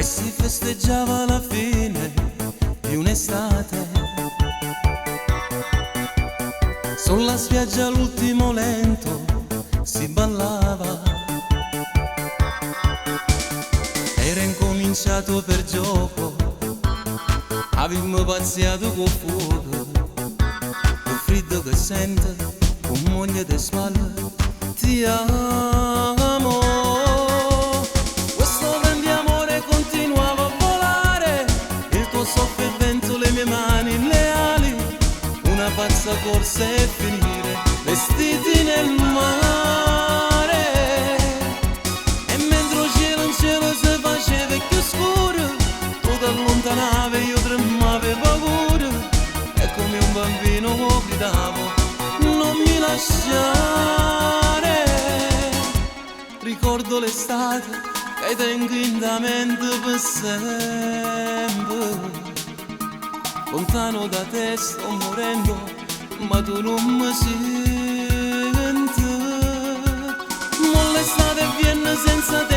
si festeggiava la fine di un'estate. Sulla spiaggia l'ultimo lento si ballava. Era incominciato per gioco, avevamo pazziato con fuoco, il freddo che sente, con moglie di spalle, ti amo. Questo vento di amore continuava a volare, il tuo soffio e vento, le mie mani leali, una pazza corsa e finire vestiti nel mare. E mentre il cielo si faceva più scuro, tu ti allontanavi, io tremavo e paura, e come un bambino gridavo non mi lasciare. Ricordo l'estate che tengo in da mente per sempre. Lontano da te sto morendo, ma tu non mi senti. Mo l'estate viene senza te,